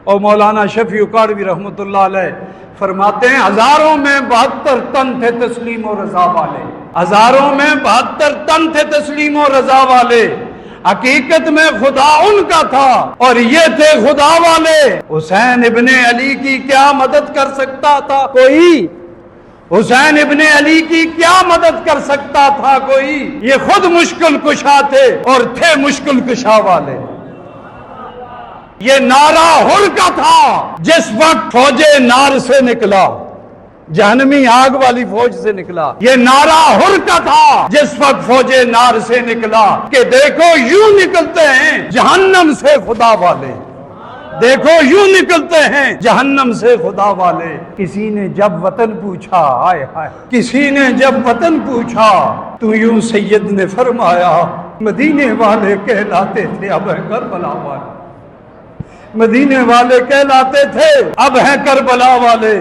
اور مولانا شفیع کاڑوی رحمۃ اللہ علیہ فرماتے ہیں ہزاروں میں 72 تن تھے تسلیم و رضا والے، ہزاروں میں 72 تن تھے تسلیم و رضا والے، حقیقت میں خدا ان کا تھا اور یہ تھے خدا والے۔ حسین ابن علی کی کیا مدد کر سکتا تھا کوئی؟ حسین ابن علی کی کیا مدد کر سکتا تھا کوئی؟ یہ خود مشکل کشا تھے اور تھے مشکل کشا والے۔ یہ نعرہ حر کا تھا جس وقت فوج نار سے نکلا، جہنمی آگ والی فوج سے نکلا۔ یہ نعرہ حر کا تھا جس وقت فوج نار سے نکلا کہ دیکھو یوں نکلتے ہیں جہنم سے خدا والے، دیکھو یوں نکلتے ہیں جہنم سے خدا والے۔ کسی نے جب وطن پوچھا، ہائے ہائے، کسی نے جب وطن پوچھا تو یوں سید نے فرمایا مدینے والے کہلاتے تھے اب ہے کربلا والے، مدینے والے کہلاتے تھے اب ہے کربلا والے۔